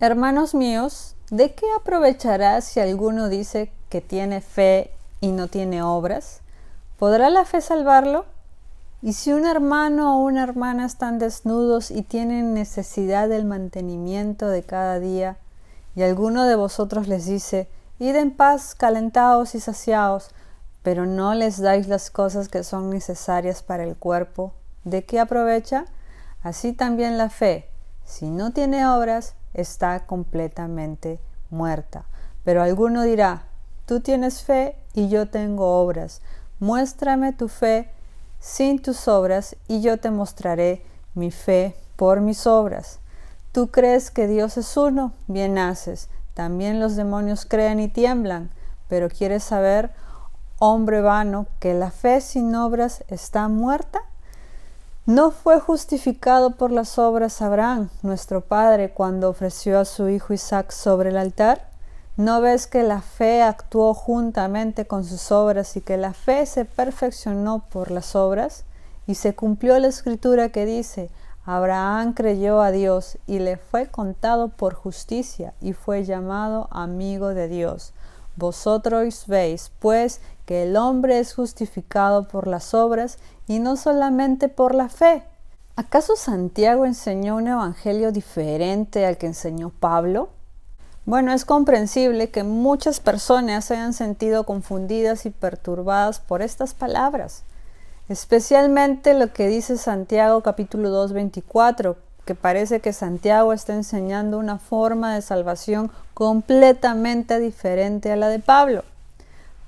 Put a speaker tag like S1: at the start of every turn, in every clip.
S1: Hermanos míos, ¿de qué aprovechará si alguno dice que tiene fe y no tiene obras? ¿Podrá la fe salvarlo? Y si un hermano o una hermana están desnudos y tienen necesidad del mantenimiento de cada día, y alguno de vosotros les dice, id en paz, calentaos y saciaos, pero no les dais las cosas que son necesarias para el cuerpo, ¿de qué aprovecha? Así también la fe, si no tiene obras, está completamente muerta. Pero alguno dirá, tú tienes fe y yo tengo obras. Muéstrame tu fe sin tus obras y yo te mostraré mi fe por mis obras. ¿Tú crees que Dios es uno? Bien haces. También los demonios creen y tiemblan. Pero ¿quieres saber, hombre vano, que la fe sin obras está muerta? ¿No fue justificado por las obras Abraham, nuestro padre, cuando ofreció a su hijo Isaac sobre el altar? ¿No ves que la fe actuó juntamente con sus obras y que la fe se perfeccionó por las obras? Y se cumplió la escritura que dice, Abraham creyó a Dios y le fue contado por justicia y fue llamado amigo de Dios. Vosotros veis, pues, que el hombre es justificado por las obras y no solamente por la fe. ¿Acaso Santiago enseñó un evangelio diferente al que enseñó Pablo? Bueno, es comprensible que muchas personas se hayan sentido confundidas y perturbadas por estas palabras, especialmente lo que dice Santiago capítulo 2, 24, que parece que Santiago está enseñando una forma de salvación completamente diferente a la de Pablo.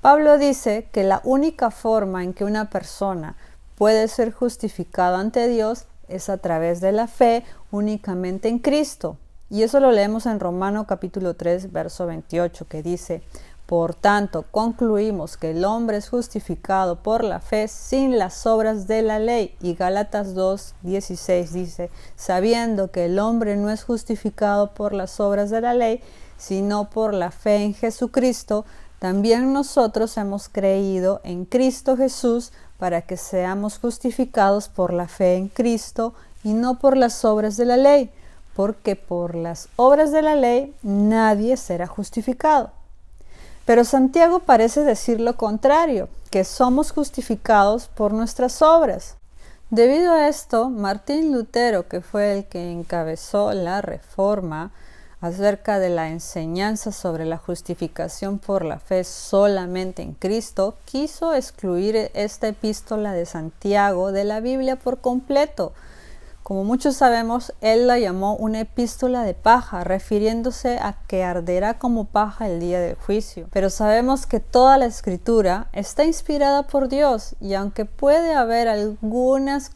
S1: Pablo dice que la única forma en que una persona puede ser justificada ante Dios es a través de la fe únicamente en Cristo. Y eso lo leemos en Romanos capítulo 3, verso 28, que dice, por tanto, concluimos que el hombre es justificado por la fe sin las obras de la ley. Y Gálatas 2, 16 dice, sabiendo que el hombre no es justificado por las obras de la ley, sino por la fe en Jesucristo, también nosotros hemos creído en Cristo Jesús para que seamos justificados por la fe en Cristo y no por las obras de la ley, porque por las obras de la ley nadie será justificado. Pero Santiago parece decir lo contrario, que somos justificados por nuestras obras. Debido a esto, Martín Lutero, que fue el que encabezó la reforma acerca de la enseñanza sobre la justificación por la fe solamente en Cristo, quiso excluir esta epístola de Santiago de la Biblia por completo. Como muchos sabemos, él la llamó una epístola de paja, refiriéndose a que arderá como paja el día del juicio. Pero sabemos que toda la escritura está inspirada por Dios y aunque puede haber algunas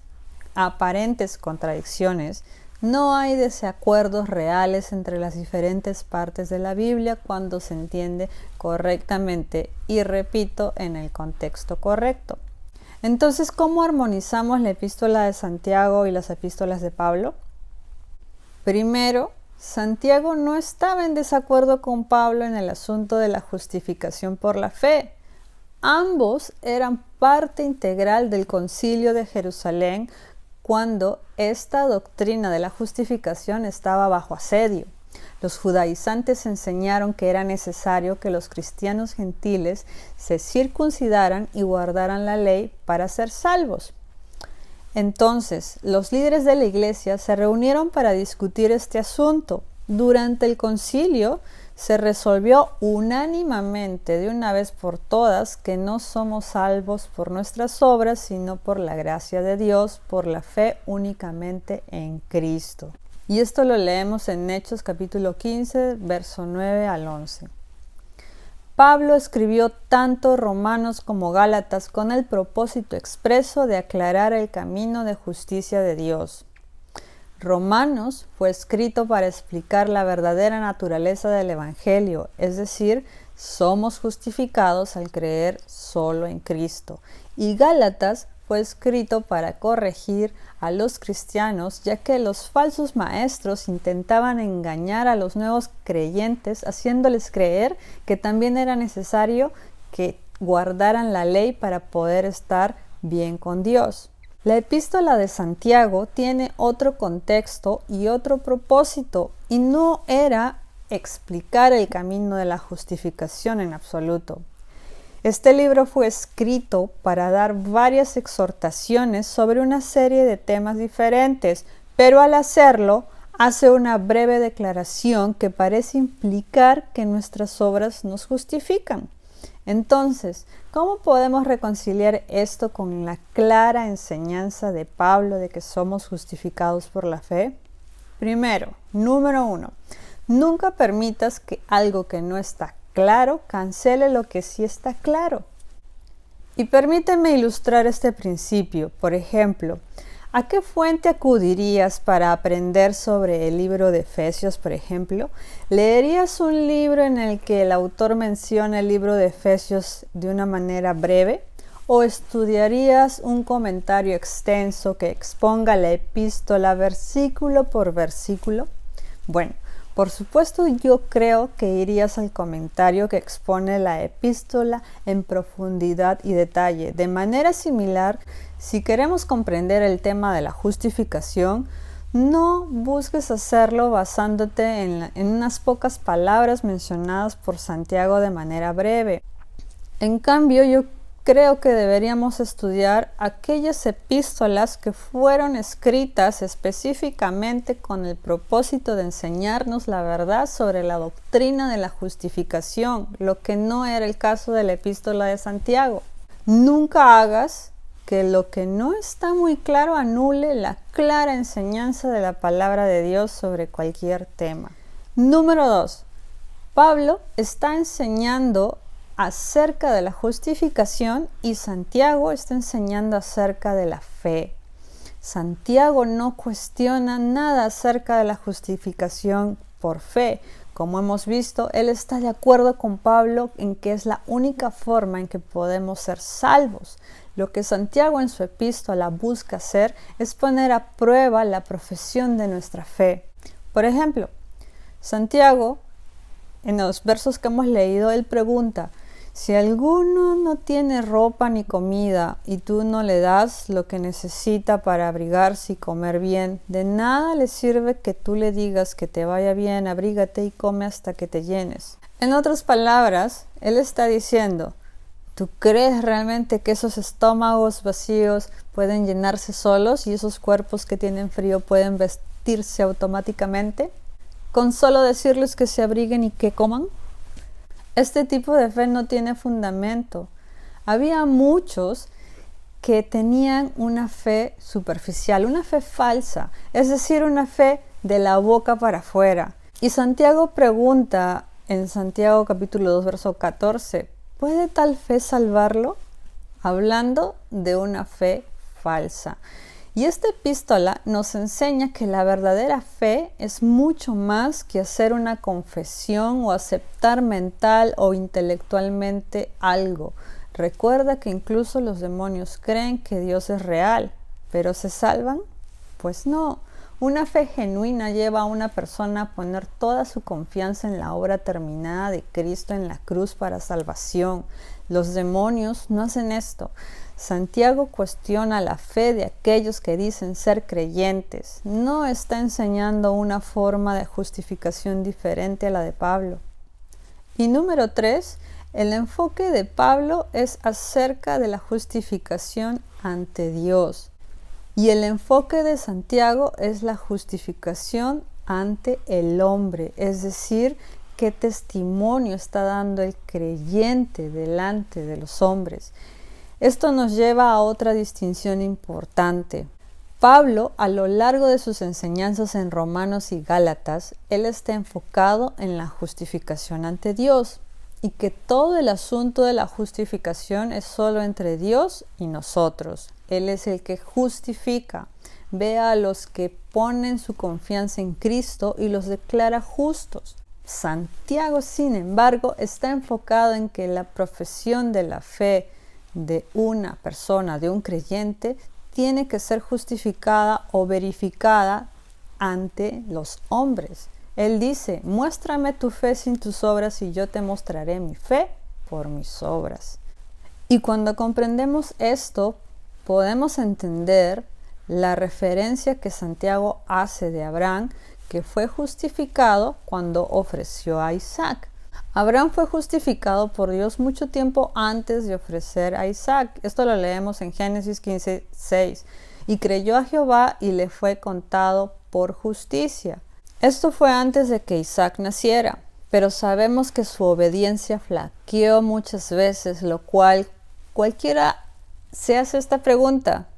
S1: aparentes contradicciones, no hay desacuerdos reales entre las diferentes partes de la Biblia cuando se entiende correctamente y, repito, en el contexto correcto. Entonces, ¿cómo armonizamos la epístola de Santiago y las epístolas de Pablo? Primero, Santiago no estaba en desacuerdo con Pablo en el asunto de la justificación por la fe. Ambos eran parte integral del Concilio de Jerusalén cuando esta doctrina de la justificación estaba bajo asedio. Los judaizantes enseñaron que era necesario que los cristianos gentiles se circuncidaran y guardaran la ley para ser salvos. Entonces, los líderes de la iglesia se reunieron para discutir este asunto. Durante el concilio se resolvió unánimemente de una vez por todas que no somos salvos por nuestras obras, sino por la gracia de Dios, por la fe únicamente en Cristo. Y esto lo leemos en Hechos capítulo 15, verso 9 al 11. Pablo escribió tanto Romanos como Gálatas con el propósito expreso de aclarar el camino de justicia de Dios. Romanos fue escrito para explicar la verdadera naturaleza del Evangelio, es decir, somos justificados al creer solo en Cristo. Y Gálatas fue escrito para corregir a los cristianos, ya que los falsos maestros intentaban engañar a los nuevos creyentes, haciéndoles creer que también era necesario que guardaran la ley para poder estar bien con Dios. La epístola de Santiago tiene otro contexto y otro propósito, y no era explicar el camino de la justificación en absoluto. Este libro fue escrito para dar varias exhortaciones sobre una serie de temas diferentes, pero al hacerlo hace una breve declaración que parece implicar que nuestras obras nos justifican. Entonces, ¿cómo podemos reconciliar esto con la clara enseñanza de Pablo de que somos justificados por la fe? Primero, número 1, nunca permitas que algo que no está claro cancele lo que sí está claro. Y permíteme ilustrar este principio. Por ejemplo, ¿a qué fuente acudirías para aprender sobre el libro de Efesios, por ejemplo? ¿Leerías un libro en el que el autor menciona el libro de Efesios de una manera breve? ¿O estudiarías un comentario extenso que exponga la epístola versículo por versículo? Bueno, por supuesto yo creo que irías al comentario que expone la epístola en profundidad y detalle. De manera similar, si queremos comprender el tema de la justificación, no busques hacerlo basándote en unas pocas palabras mencionadas por Santiago de manera breve. En cambio, yo creo que deberíamos estudiar aquellas epístolas que fueron escritas específicamente con el propósito de enseñarnos la verdad sobre la doctrina de la justificación, lo que no era el caso de la epístola de Santiago. Nunca hagas que lo que no está muy claro anule la clara enseñanza de la palabra de Dios sobre cualquier tema. Número 2. Pablo está enseñando acerca de la justificación y Santiago está enseñando acerca de la fe. Santiago no cuestiona nada acerca de la justificación por fe. Como hemos visto, él está de acuerdo con Pablo en que es la única forma en que podemos ser salvos. Lo que Santiago en su epístola busca hacer es poner a prueba la profesión de nuestra fe. Por ejemplo, Santiago, en los versos que hemos leído, él pregunta: si alguno no tiene ropa ni comida y tú no le das lo que necesita para abrigarse y comer bien, de nada le sirve que tú le digas que te vaya bien, abrígate y come hasta que te llenes. En otras palabras, él está diciendo: ¿tú crees realmente que esos estómagos vacíos pueden llenarse solos y esos cuerpos que tienen frío pueden vestirse automáticamente? ¿Con solo decirles que se abriguen y que coman? Este tipo de fe no tiene fundamento. Había muchos que tenían una fe superficial, una fe falsa, es decir, una fe de la boca para afuera. Y Santiago pregunta en Santiago capítulo 2, verso 14, ¿puede tal fe salvarlo? Hablando de una fe falsa. Y esta epístola nos enseña que la verdadera fe es mucho más que hacer una confesión o aceptar mental o intelectualmente algo. Recuerda que incluso los demonios creen que Dios es real, ¿pero se salvan? Pues no. Una fe genuina lleva a una persona a poner toda su confianza en la obra terminada de Cristo en la cruz para salvación. Los demonios no hacen esto. Santiago cuestiona la fe de aquellos que dicen ser creyentes. No está enseñando una forma de justificación diferente a la de Pablo. Y número 3, el enfoque de Pablo es acerca de la justificación ante Dios. Y el enfoque de Santiago es la justificación ante el hombre, es decir, qué testimonio está dando el creyente delante de los hombres. Esto nos lleva a otra distinción importante. Pablo, a lo largo de sus enseñanzas en Romanos y Gálatas, él está enfocado en la justificación ante Dios y que todo el asunto de la justificación es solo entre Dios y nosotros. Él es el que justifica. Ve a los que ponen su confianza en Cristo y los declara justos. Santiago, sin embargo, está enfocado en que la profesión de la fe de una persona, de un creyente, tiene que ser justificada o verificada ante los hombres. Él dice: muéstrame tu fe sin tus obras y yo te mostraré mi fe por mis obras. Y cuando comprendemos esto, podemos entender la referencia que Santiago hace de Abraham, que fue justificado cuando ofreció a Isaac. Abraham fue justificado por Dios mucho tiempo antes de ofrecer a Isaac. Esto lo leemos en Génesis 15:6. Y creyó a Jehová y le fue contado por justicia. Esto fue antes de que Isaac naciera, pero sabemos que su obediencia flaqueó muchas veces, lo cual cualquiera se hace esta pregunta: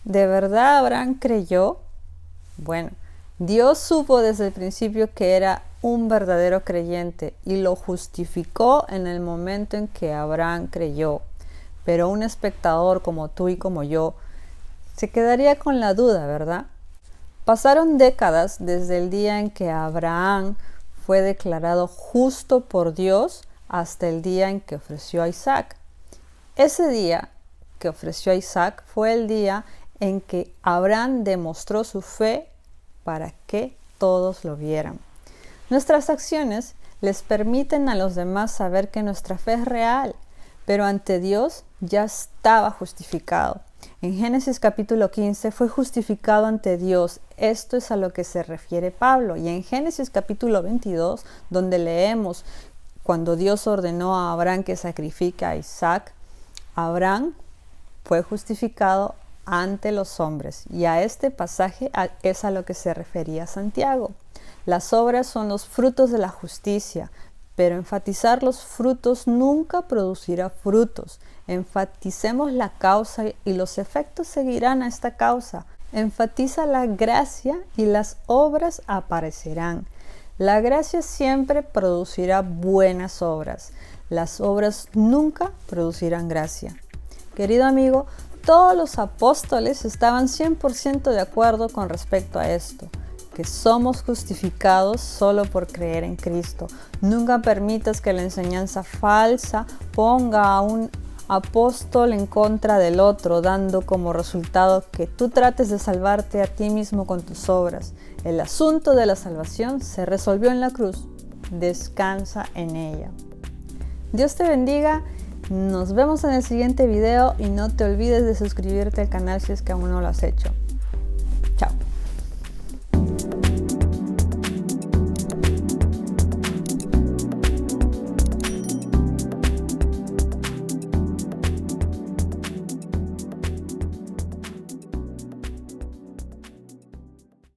S1: ¿de verdad Abraham creyó? Bueno, Dios supo desde el principio que era un verdadero creyente y lo justificó en el momento en que Abraham creyó. Pero un espectador como tú y como yo se quedaría con la duda, ¿verdad? Pasaron décadas desde el día en que Abraham fue declarado justo por Dios hasta el día en que ofreció a Isaac. Ese día que ofreció a Isaac fue el día en que Abraham demostró su fe para que todos lo vieran. Nuestras acciones les permiten a los demás saber que nuestra fe es real, pero ante Dios ya estaba justificado. En Génesis capítulo 15 fue justificado ante Dios. Esto es a lo que se refiere Pablo. Y en Génesis capítulo 22, donde leemos cuando Dios ordenó a Abraham que sacrifique a Isaac, Abraham fue justificado ante los hombres. Y a este pasaje es a lo que se refería Santiago. Las obras son los frutos de la justicia, pero enfatizar los frutos nunca producirá frutos. Enfaticemos la causa y los efectos seguirán a esta causa. Enfatiza la gracia y las obras aparecerán. La gracia siempre producirá buenas obras. Las obras nunca producirán gracia. Querido amigo, todos los apóstoles estaban 100% de acuerdo con respecto a esto, que somos justificados solo por creer en Cristo. Nunca permitas que la enseñanza falsa ponga a un apóstol en contra del otro, dando como resultado que tú trates de salvarte a ti mismo con tus obras. El asunto de la salvación se resolvió en la cruz. Descansa en ella. Dios te bendiga. Nos vemos en el siguiente video y no te olvides de suscribirte al canal si es que aún no lo has hecho.